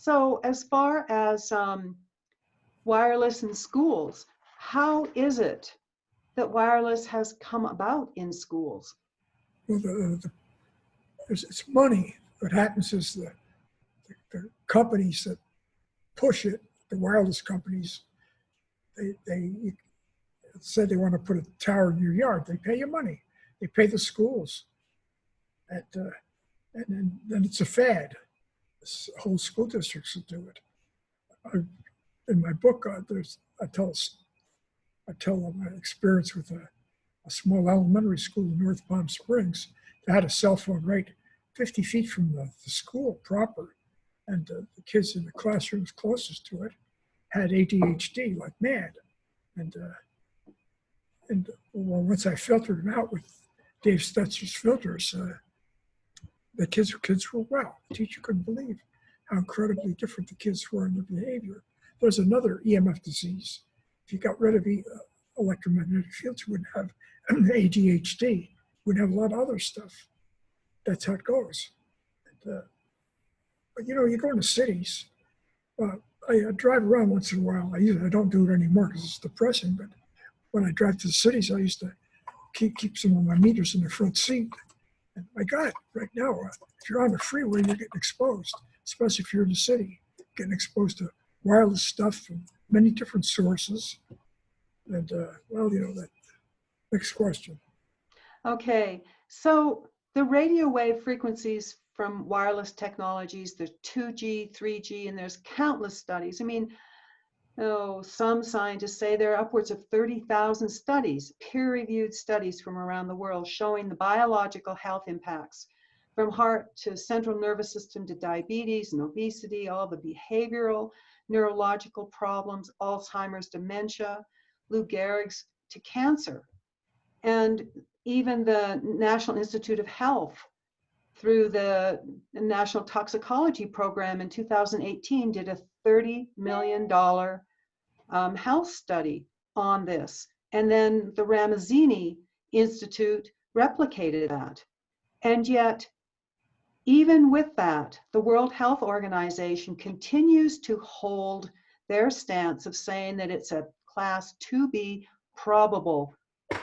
So as far as wireless in schools, how is it that wireless has come about in schools? Well, it's money. What happens is the companies that push it, the wireless companies, they said they want to put a tower in your yard. They pay you money. They pay the schools. And then it's a fad. Whole school districts will do it. In my book, I tell my experience with a small elementary school in North Palm Springs. They had a cell phone right 50 feet from the school proper, and the kids in the classrooms closest to it had ADHD like mad. And well, once I filtered them out with Dave Stetzer's filters, the kids were well. The teacher couldn't believe how incredibly different the kids were in their behavior. There's another EMF disease. If you got rid of electromagnetic fields, you wouldn't have ADHD. You wouldn't have a lot of other stuff. That's how it goes. But you know, you go into cities. I drive around once in a while. I don't do it anymore because it's depressing. But when I drive to the cities, I used to keep some of my meters in the front seat. And my God, right now, if you're on the freeway, you're getting exposed, especially if you're in the city, getting exposed to wireless stuff from many different sources. And well, you know, that next question. Okay, so the radio wave frequencies from wireless technologies, there's 2G, 3G, and there's countless studies. I mean, some scientists say there are upwards of 30,000 studies, peer-reviewed studies from around the world showing the biological health impacts from heart to central nervous system to diabetes and obesity, all the behavioral, neurological problems, Alzheimer's, dementia, Lou Gehrig's to cancer. And even the National Institute of Health through the National Toxicology Program in 2018 did a $30 million health study on this. And then the Ramazzini Institute replicated that. And yet, even with that, the World Health Organization continues to hold their stance of saying that it's a class 2B probable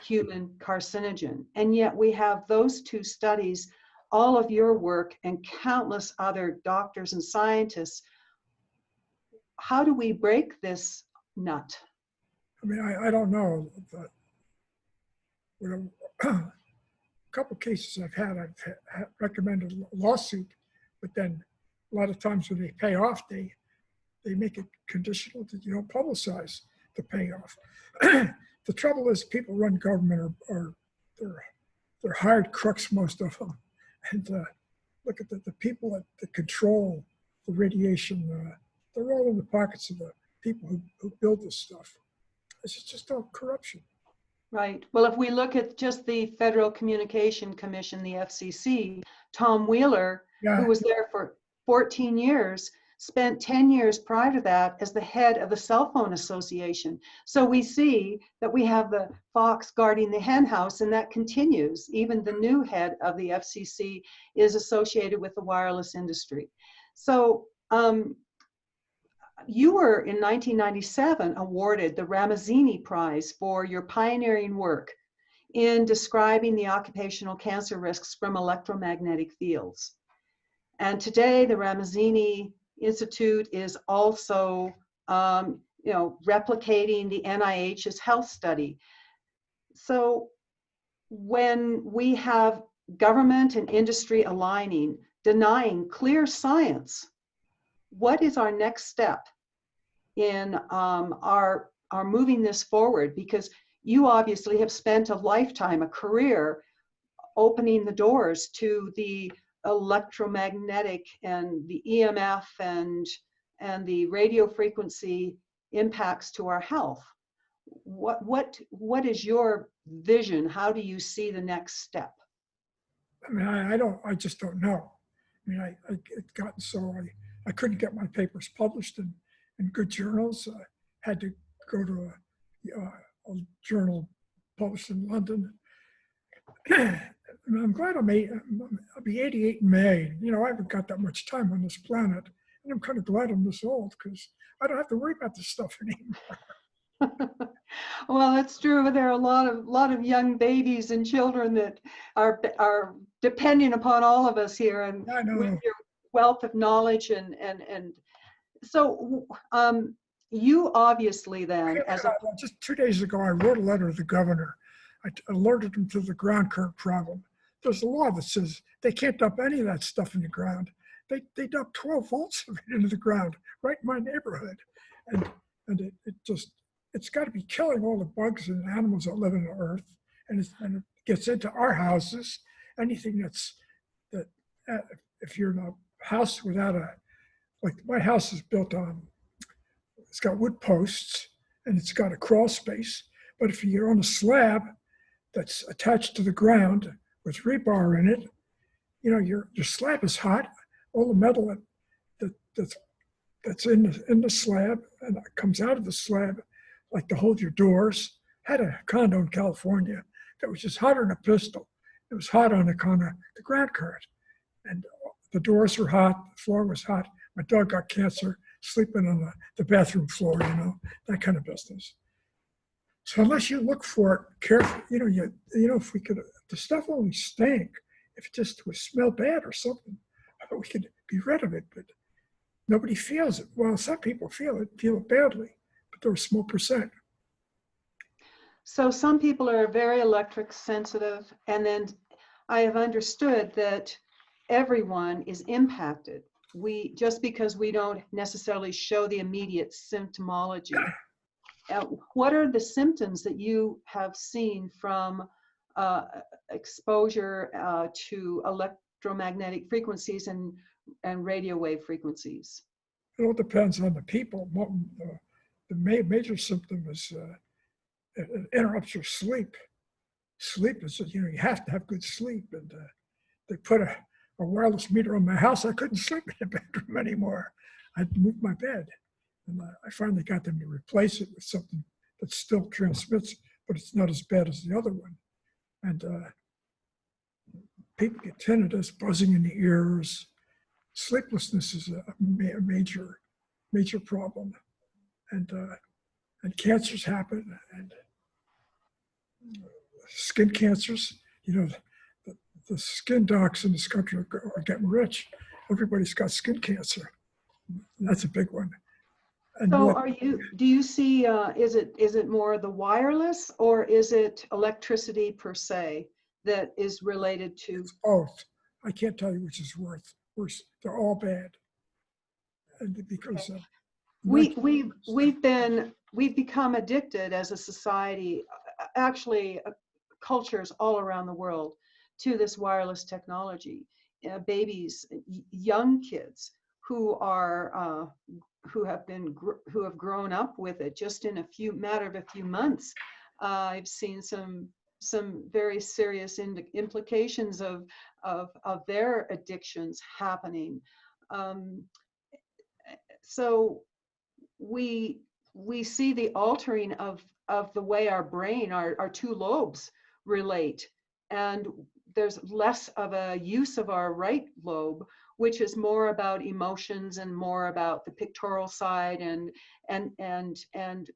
human carcinogen. And yet we have those two studies, all of your work, and countless other doctors and scientists. How do we break this nut? I mean, I don't know. But a couple cases I've recommended a lawsuit, but then a lot of times when they pay off, they make it conditional that you don't publicize the payoff. The trouble is people run government they're hired crooks, most of them. And look at the people that control the radiation. They're all in the pockets of the people who build this stuff. It's just all corruption. Right. Well, if we look at just the Federal Communication Commission, the FCC, Tom Wheeler, who was there for 14 years, spent 10 years prior to that as the head of the Cell Phone Association. So we see that we have the fox guarding the hen house, and that continues. Even the new head of the FCC is associated with the wireless industry. So you were in 1997 awarded the Ramazzini Prize for your pioneering work in describing the occupational cancer risks from electromagnetic fields. And today the Ramazzini Institute is also replicating the NIH's health study. So when we have government and industry aligning, denying clear science, what is our next step in our moving this forward? Because you obviously have spent a lifetime, a career, opening the doors to the electromagnetic and the EMF and the radio frequency impacts to our health. What is your vision? How do you see the next step? I mean, I just don't know. I mean, it gotten so I couldn't get my papers published in good journals. I had to go to a journal published in London. I'm glad I'll be 88 in May. You know, I haven't got that much time on this planet. And I'm kind of glad I'm this old because I don't have to worry about this stuff anymore. Well, that's true. There are a lot of young babies and children that are depending upon all of us here, and I with know. your wealth of knowledge and so you obviously then as a Just 2 days ago, I wrote a letter to the governor. I alerted him to the ground current problem. There's a law that says they can't dump any of that stuff in the ground. They dump 12 volts of it into the ground right in my neighborhood. And it's got to be killing all the bugs and animals that live on the earth. And it gets into our houses. Anything that if you're in a house without like my house is built on, it's got wood posts and it's got a crawl space. But if you're on a slab that's attached to the ground with rebar in it, your slab is hot. All the metal that's in the slab and it comes out of the slab, like to hold your doors. Had a condo in California that was just hotter than a pistol. It was hot on the ground current. And the doors were hot, the floor was hot. My dog got cancer sleeping on the bathroom floor, that kind of business. So unless you look for it carefully, if we could, the stuff only stank if it just would smell bad or something. We could be rid of it, but nobody feels it. Well, some people feel it badly, but they're a small percent. So some people are very electric sensitive, and then I have understood that everyone is impacted. Just because we don't necessarily show the immediate symptomology. What are the symptoms that you have seen from exposure to electromagnetic frequencies and radio wave frequenes? It all depends on the people. The major symptom is it interrupts your sleep. Sleep is, you have to have good sleep. And they put a wireless meter on my house. I couldn't sleep in the bedroom anymore. I'd move my bed. And I finally got them to replace it with something that still transmits, but it's not as bad as the other one. And people get tinnitus, buzzing in the ears. Sleeplessness is a major problem. And cancers happen, and skin cancers. The skin docs in this country are getting rich. Everybody's got skin cancer. That's a big one. And so do you see, is it more the wireless, or is it electricity per se that is related to? It's both. I can't tell you which is worse. They're all bad. And because we've become addicted as a society, actually cultures all around the world, to this wireless technology. Babies, young kids who have grown up with it just in a matter of a few months. I've seen some very serious implications of their addictions happening. So we see the altering of the way our brain, our two lobes relate, and there's less of a use of our right lobe, which is more about emotions and more about the pictorial side, and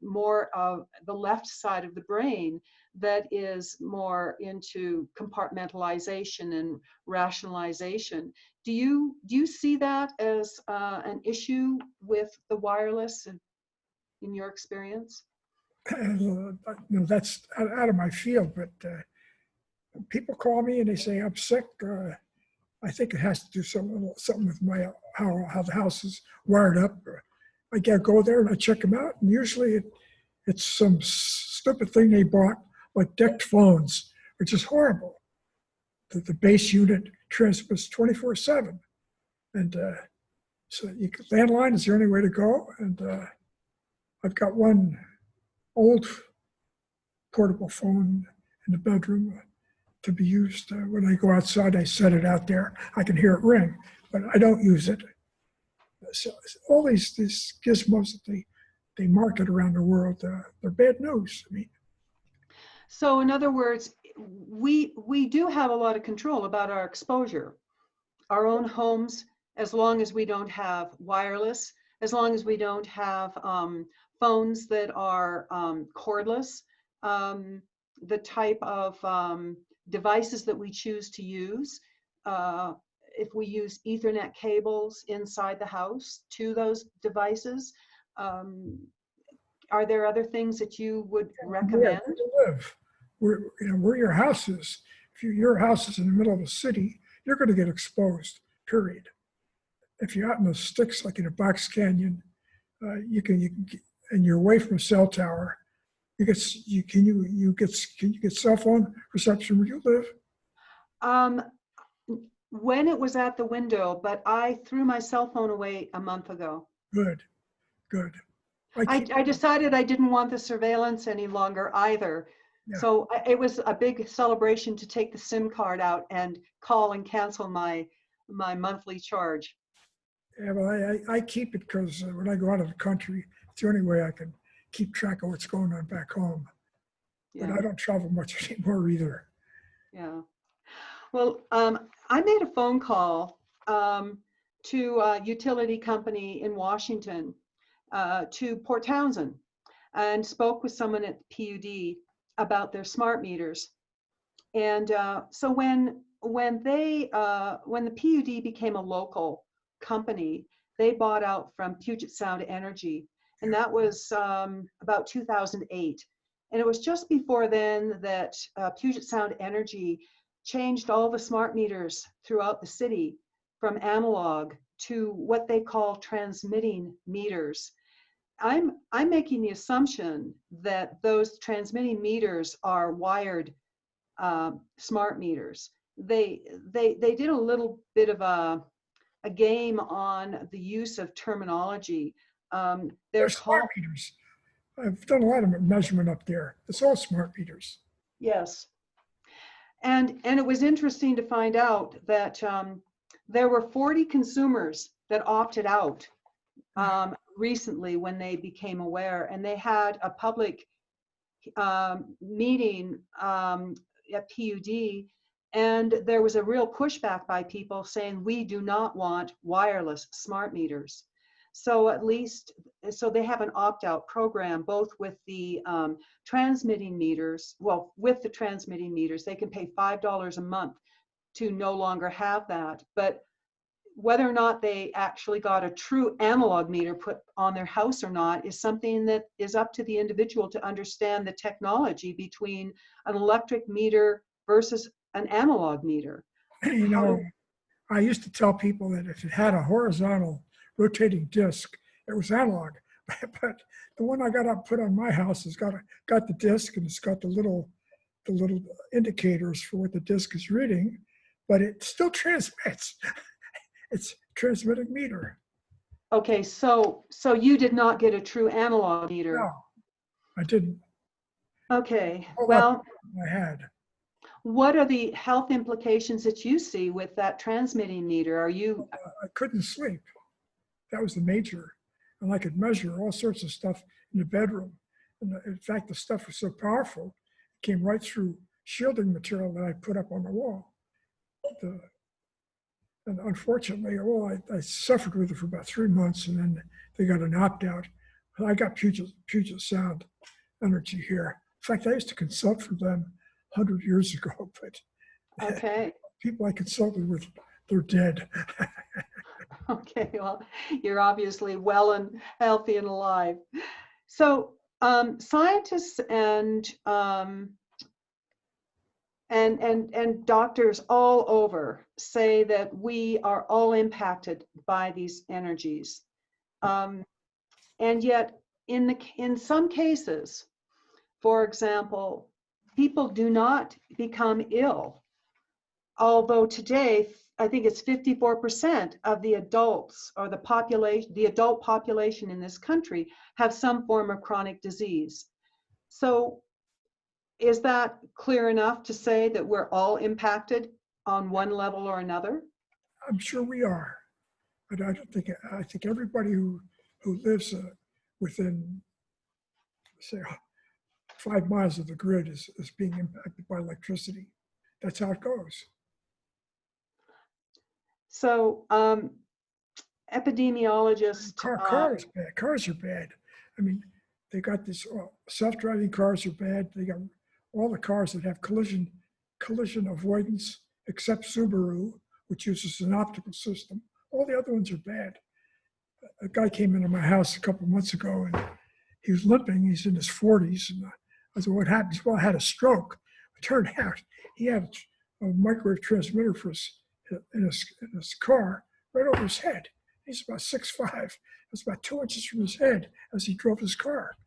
more of the left side of the brain that is more into compartmentalization and rationalization. Do you see that as an issue with the wireless in your experience? That's out of my field, but people call me and they say, I'm sick. I think it has to do something with how the house is wired up. I gotta go there and I check them out, and usually it's some stupid thing they bought, like decked phones, which is horrible. The base unit transmits 24/7, and so landline is the only way to go. And I've got one old portable phone in the bedroom to be used when I go outside. I set it out there. I can hear it ring, but I don't use it. So all these gizmos that they market around the world, they're bad news. I mean, so in other words, we do have a lot of control about our exposure, our own homes as long as we don't have wireless, as long as we don't have phones that are cordless, the type of devices that we choose to use. If we use Ethernet cables inside the house to those devices, are there other things that you would recommend? Where you live, where your house is. If your house is in the middle of a city, you're going to get exposed, period. If you're out in the sticks, like in a box canyon, you can get, and you're away from a cell tower, can you get cell phone reception where you live? When it was at the window, but I threw my cell phone away a month ago. Good, good. I decided I didn't want the surveillance any longer either. Yeah. So it was a big celebration to take the SIM card out and call and cancel my monthly charge. Yeah, well, I keep it because when I go out of the country, it's the only way I can keep track of what's going on back home. Yeah. But I don't travel much anymore either. Yeah. Well, I made a phone call to a utility company in Washington, to Port Townsend, and spoke with someone at PUD about their smart meters. And so when the PUD became a local company, they bought out from Puget Sound Energy, and that was about 2008. And it was just before then that Puget Sound Energy changed all the smart meters throughout the city from analog to what they call transmitting meters. I'm making the assumption that those transmitting meters are wired smart meters. They did a little bit of a game on the use of terminology. They're smart meters. I've done a lot of measurement up there. It's all smart meters. Yes. And it was interesting to find out that there were 40 consumers that opted out recently when they became aware, and they had a public meeting at PUD, and there was a real pushback by people saying we do not want wireless smart meters. So so they have an opt-out program, both with the transmitting meters. Well, with the transmitting meters, they can pay $5 a month to no longer have that. But whether or not they actually got a true analog meter put on their house or not is something that is up to the individual to understand the technology between an electric meter versus an analog meter. You know, I used to tell people that if it had a horizontal rotating disc, it was analog. But the one I got up put on my house has got the disc, and it's got the little indicators for what the disc is reading, but it still transmits. It's transmitting meter. Okay, so you did not get a true analog meter. No, I didn't. Okay, well, I had. What are the health implications that you see with that transmitting meter? Are you? I couldn't sleep. That was the major. And I could measure all sorts of stuff in the bedroom. And in fact, the stuff was so powerful, it came right through shielding material that I put up on the wall. And unfortunately, I suffered with it for about 3 months, and then they got an opt-out. I got Puget Sound Energy here. In fact, I used to consult for them 100 years ago, but Okay. people I consulted with, they're dead. Okay, well, you're obviously well and healthy and alive. So scientists and doctors all over say that we are all impacted by these energies, and yet in some cases, for example, people do not become ill. Although today, I think it's 54% of the adults or the adult population in this country have some form of chronic disease. So is that clear enough to say that we're all impacted on one level or another? I'm sure we are, but I think everybody who lives within, say, 5 miles of the grid is being impacted by electricity. That's how it goes. So epidemiologist. Cars bad. Cars are bad. I mean, they got this self-driving cars are bad. They got all the cars that have collision avoidance, except Subaru, which uses an optical system. All the other ones are bad. A guy came into my house a couple of months ago, and he was limping. He's in his 40s, and I said, "What happened?" He said, "Well, I had a stroke." It turned out he had a microwave transmitter in his car right over his head. He's about 6'5". It was about 2 inches from his head as he drove his car.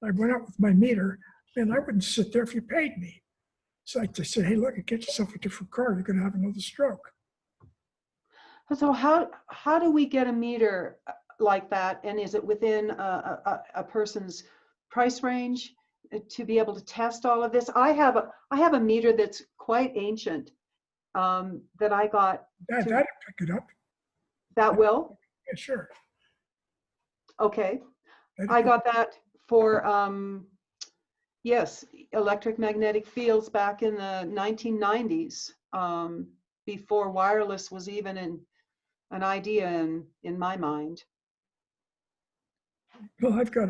I went out with my meter, and I wouldn't sit there if you paid me. So I just said, "Hey, look, get yourself a different car. You're going to have another stroke." So how do we get a meter like that? And is it within a person's price range to be able to test all of this? I have a meter that's quite ancient that I got. That'll pick it up. That will? Yeah, sure. Okay. I got that for, yes, electromagnetic fields back in the 1990s, before wireless was even an idea in my mind. Well, I've got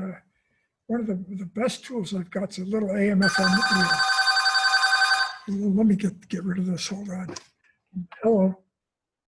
one of the best tools I've got is a little AMF on the ear. Let me get rid of this. Hold on. Hello.